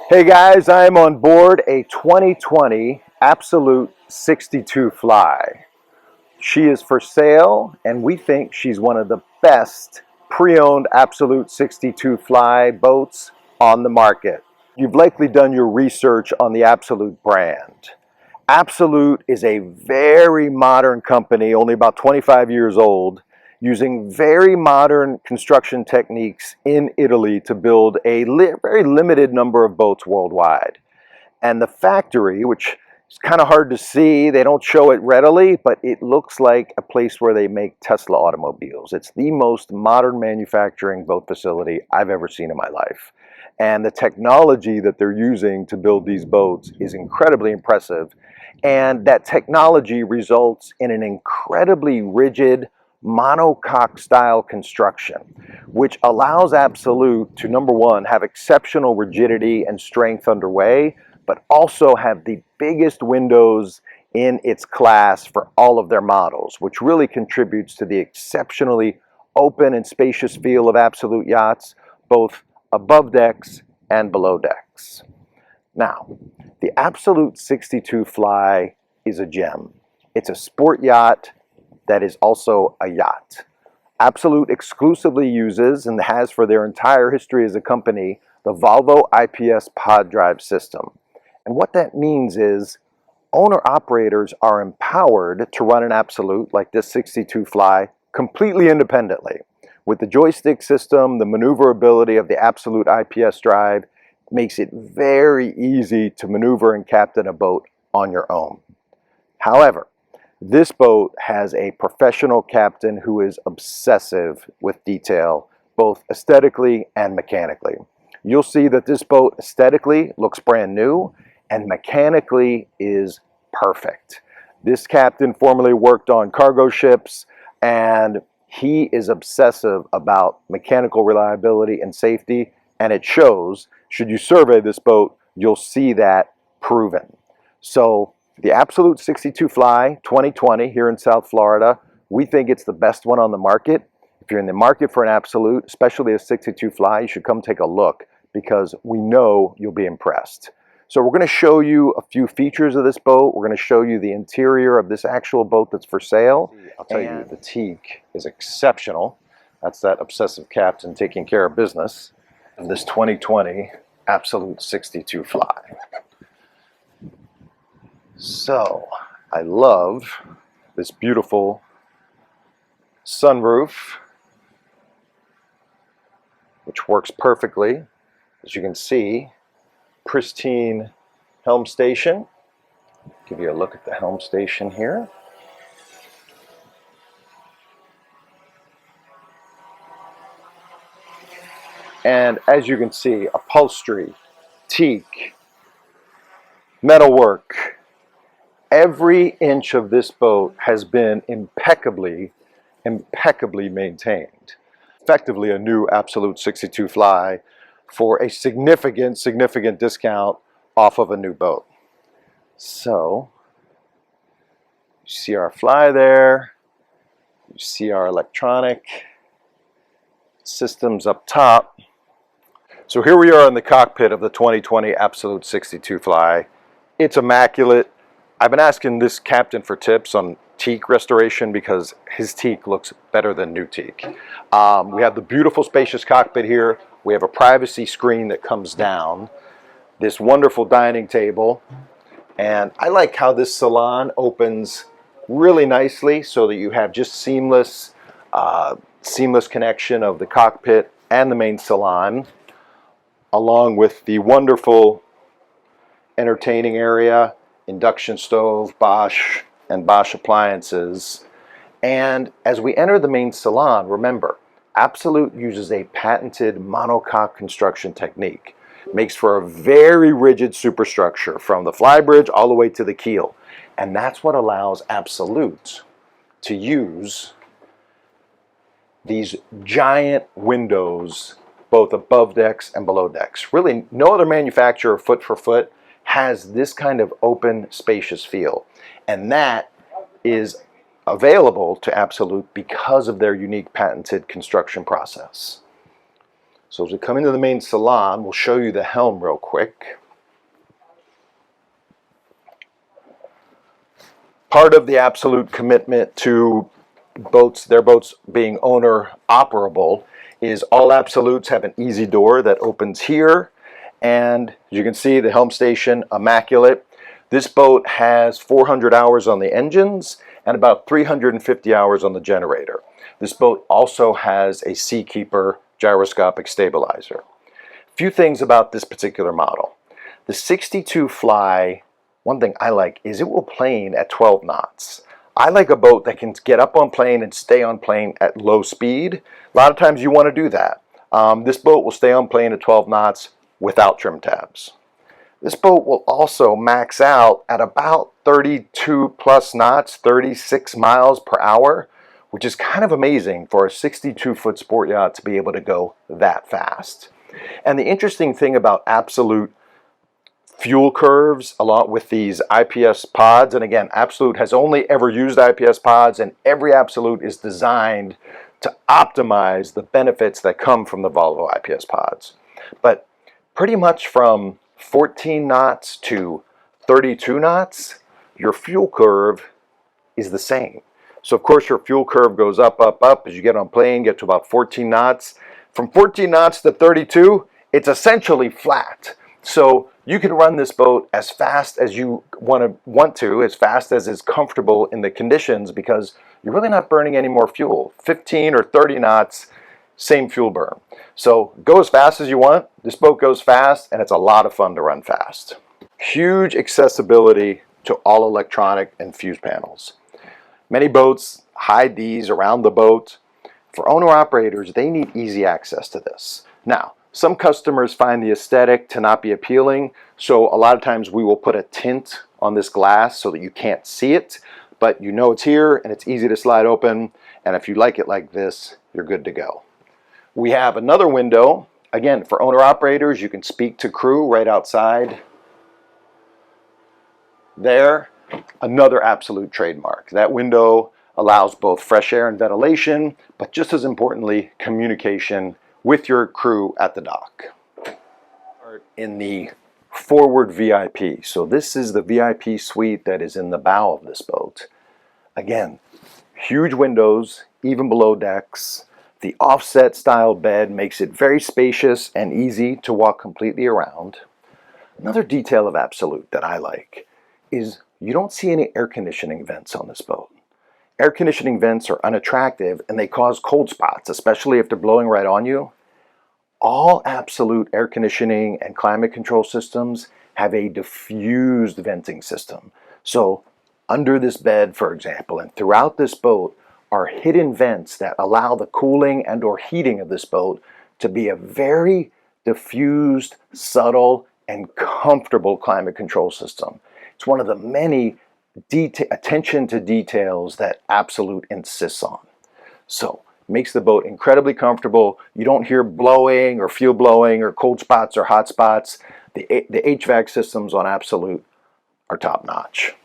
Hey guys, I am on board a 2020 Absolute 62 Fly. She is for sale and we think she's one of the best pre-owned Absolute 62 Fly boats on the market. You've likely done your research on the Absolute brand. Absolute is a very modern company, only about 25 years old, using very modern construction techniques in Italy to build a very limited number of boats worldwide. And the factory, which is kind of hard to see, they don't show it readily, but it looks like a place where they make Tesla automobiles. It's the most modern manufacturing boat facility I've ever seen in my life. And the technology that they're using to build these boats is incredibly impressive. And that technology results in an incredibly rigid monocoque style construction, which allows Absolute to, number one, have exceptional rigidity and strength underway, but also have the biggest windows in its class for all of their models, which really contributes to the exceptionally open and spacious feel of Absolute yachts, both above decks and below decks. Now, the Absolute 62 Fly is a gem. It's a sport yacht that is also a yacht. Absolute exclusively uses, and has for their entire history as a company, the Volvo IPS pod drive system. And what that means is owner-operators are empowered to run an Absolute like this 62 Fly completely independently. With the joystick system, the maneuverability of the Absolute IPS drive makes it very easy to maneuver and captain a boat on your own. However, this boat has a professional captain who is obsessive with detail, both aesthetically and mechanically. You'll see that this boat aesthetically looks brand new and mechanically is perfect. This captain formerly worked on cargo ships, and he is obsessive about mechanical reliability and safety, and it shows. Should you survey this boat, you'll see that proven. So the Absolute 62 Fly 2020 here in South Florida, we think it's the best one on the market. If you're in the market for an Absolute, especially a 62 Fly, you should come take a look because we know you'll be impressed. So we're going to show you a few features of this boat. We're going to show you the interior of this actual boat that's for sale. I'll tell you, the teak is exceptional. That's that obsessive captain taking care of business. And this 2020 Absolute 62 Fly. So, I love this beautiful sunroof, which works perfectly. As you can see, pristine helm station. Give you a look at the helm station here. And as you can see, upholstery, teak, metalwork. Every inch of this boat has been impeccably maintained. Effectively a new Absolute 62 Fly for a significant discount off of a new boat. So, you see our Fly there. You see our electronic systems up top. So here we are in the cockpit of the 2020 Absolute 62 Fly. It's immaculate. I've been asking this captain for tips on teak restoration because his teak looks better than new teak. We have the beautiful spacious cockpit here. We have a privacy screen that comes down. This wonderful dining table. And I like how this salon opens really nicely so that you have just seamless connection of the cockpit and the main salon, along with the wonderful entertaining area, induction stove, Bosch, and Bosch appliances. And as we enter the main salon, remember, Absolute uses a patented monocoque construction technique. Makes for a very rigid superstructure from the flybridge all the way to the keel. And that's what allows Absolute to use these giant windows both above decks and below decks. Really, no other manufacturer foot for foot has this kind of open, spacious feel. And that is available to Absolute because of their unique patented construction process. So as we come into the main salon, we'll show you the helm real quick. Part of the Absolute commitment to their boats being owner operable is all Absolutes have an easy door that opens here, and as you can see, the helm station immaculate. This boat has 400 hours on the engines and about 350 hours on the generator. This boat also has a Seakeeper gyroscopic stabilizer. A few things about this particular model. The 62 Fly, one thing I like is it will plane at 12 knots. I like a boat that can get up on plane and stay on plane at low speed. A lot of times you want to do that. This boat will stay on plane at 12 knots without trim tabs. This boat will also max out at about 32 plus knots, 36 miles per hour, which is kind of amazing for a 62-foot sport yacht to be able to go that fast. And the interesting thing about Absolute fuel curves along with these IPS pods, and again, Absolute has only ever used IPS pods, and every Absolute is designed to optimize the benefits that come from the Volvo IPS pods. But pretty much from 14 knots to 32 knots, your fuel curve is the same. So of course your fuel curve goes up, up, up as you get on plane, get to about 14 knots. From 14 knots to 32, it's essentially flat. So you can run this boat as fast as you want to, as fast as is comfortable in the conditions, because you're really not burning any more fuel. 15 or 30 knots, same fuel burn. So go as fast as you want. This boat goes fast, and it's a lot of fun to run fast. Huge accessibility to all electronic and fuse panels. Many boats hide these around the boat. For owner-operators, they need easy access to this. Now, some customers find the aesthetic to not be appealing, so a lot of times we will put a tint on this glass so that you can't see it, but you know it's here and it's easy to slide open, and if you like it like this, you're good to go. We have another window. Again, for owner-operators, you can speak to crew right outside there. Another Absolute trademark. That window allows both fresh air and ventilation, but just as importantly, communication with your crew at the dock. In the forward VIP. So this is the VIP suite that is in the bow of this boat. Again, huge windows, even below decks. The offset style bed makes it very spacious and easy to walk completely around. Another detail of Absolute that I like is you don't see any air conditioning vents on this boat. Air conditioning vents are unattractive and they cause cold spots, especially if they're blowing right on you. All Absolute air conditioning and climate control systems have a diffused venting system. So under this bed, for example, and throughout this boat are hidden vents that allow the cooling and or heating of this boat to be a very diffused, subtle, and comfortable climate control system. It's one of the many attention to details that Absolute insists on. So makes the boat incredibly comfortable. You don't hear blowing or feel blowing or cold spots or hot spots. The HVAC systems on Absolute are top notch.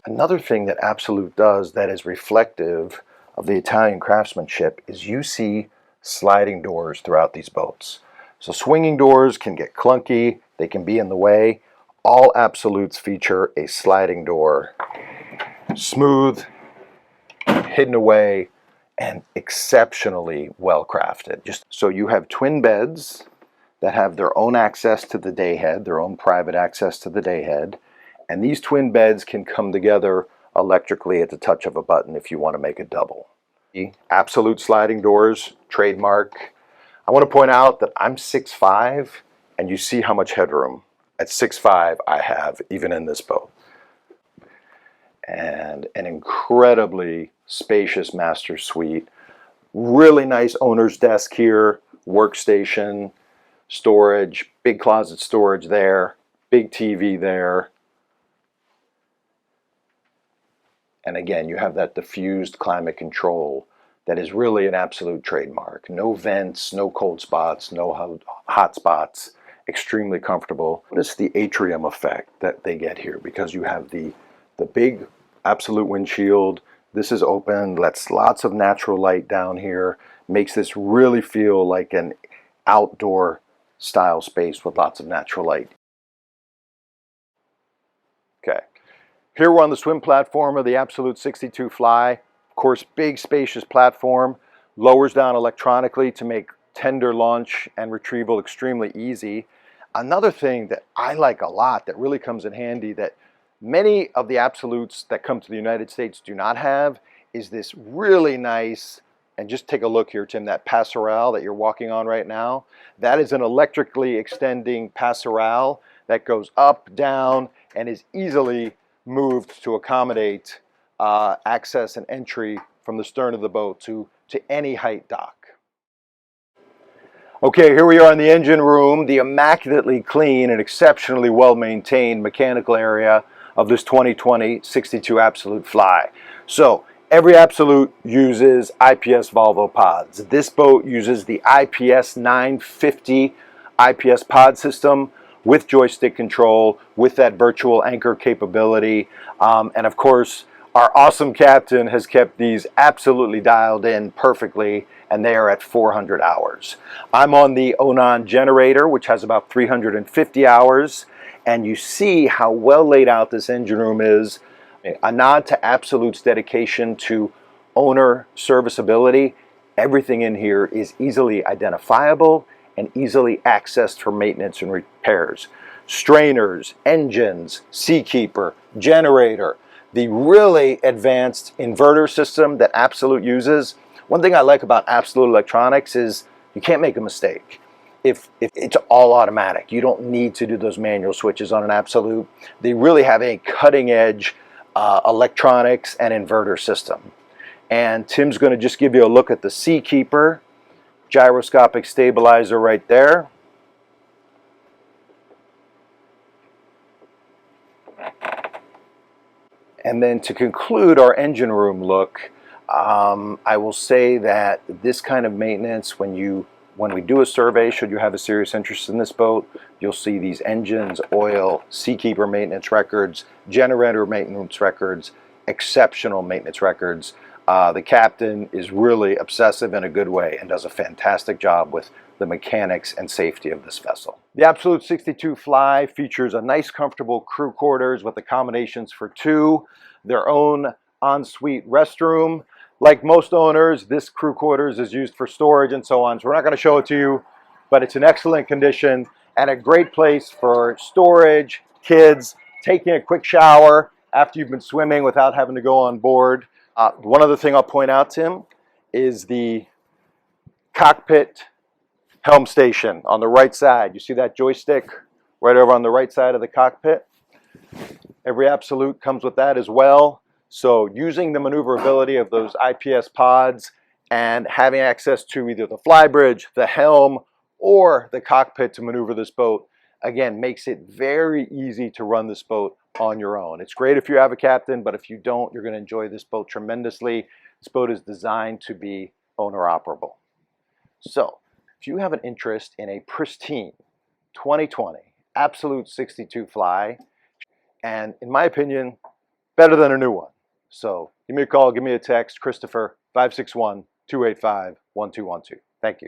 Another thing that Absolute does that is reflective of the Italian craftsmanship is you see sliding doors throughout these boats. So swinging doors can get clunky, they can be in the way. All Absolutes feature a sliding door, smooth, hidden away, and exceptionally well crafted. Just so you have twin beds that have their own access to the day head, their own private access to the day head, and these twin beds can come together electrically at the touch of a button if you want to make a double. Absolute sliding doors, trademark. I want to point out that I'm 6'5", and you see how much headroom at 6'5" I have even in this boat. And an incredibly spacious master suite. Really nice owner's desk here, workstation, storage, big closet storage there, big TV there. And again, you have that diffused climate control that is really an Absolute trademark. No vents, no cold spots, no hot spots, extremely comfortable. Notice the atrium effect that they get here because you have the big Absolute windshield. This is open, lets lots of natural light down here. makes this really feel like an outdoor style space with lots of natural light. Okay, here we're on the swim platform of the Absolute 62 Fly. Of course, big spacious platform, lowers down electronically to make tender launch and retrieval extremely easy. Another thing that I like a lot that really comes in handy that many of the Absolutes that come to the United States do not have is this really nice, and just take a look here, Tim, that passerelle that you're walking on right now, that is an electrically extending passerelle that goes up, down, and is easily moved to accommodate access and entry from the stern of the boat to any height dock. Okay, here we are in the engine room, the immaculately clean and exceptionally well-maintained mechanical area of this 2020 62 Absolute Fly. So, every Absolute uses IPS Volvo pods. This boat uses the IPS 950 IPS pod system with joystick control, with that virtual anchor capability, and of course, our awesome captain has kept these absolutely dialed in perfectly, and they are at 400 hours. I'm on the Onan generator, which has about 350 hours, and you see how well laid out this engine room is. A nod to Absolute's dedication to owner serviceability. Everything in here is easily identifiable and easily accessed for maintenance and repairs. Strainers, engines, seakeeper, generator, the really advanced inverter system that Absolute uses. One thing I like about Absolute electronics is you can't make a mistake. If it's all automatic, you don't need to do those manual switches on an Absolute. They really have a cutting edge electronics and inverter system. And Tim's going to just give you a look at the Seakeeper gyroscopic stabilizer right there. And then to conclude our engine room look, I will say that this kind of maintenance, when we do a survey, should you have a serious interest in this boat, you'll see these engines, oil, Seakeeper maintenance records, generator maintenance records, exceptional maintenance records. The captain is really obsessive in a good way and does a fantastic job with the mechanics and safety of this vessel. The Absolute 62 Fly features a nice, comfortable crew quarters with accommodations for two, their own ensuite restroom. Like most owners, this crew quarters is used for storage and so on, so we're not going to show it to you, but it's in excellent condition and a great place for storage, kids, taking a quick shower after you've been swimming without having to go on board. One other thing I'll point out, Tim, is the cockpit helm station on the right side. You see that joystick right over on the right side of the cockpit? Every Absolute comes with that as well. So using the maneuverability of those IPS pods and having access to either the flybridge, the helm, or the cockpit to maneuver this boat, again, makes it very easy to run this boat on your own. It's great if you have a captain, but if you don't, you're going to enjoy this boat tremendously. This boat is designed to be owner operable. So, if you have an interest in a pristine 2020 Absolute 62 Fly, and in my opinion, better than a new one. So give me a call, give me a text, Christopher, 561-285-1212. Thank you.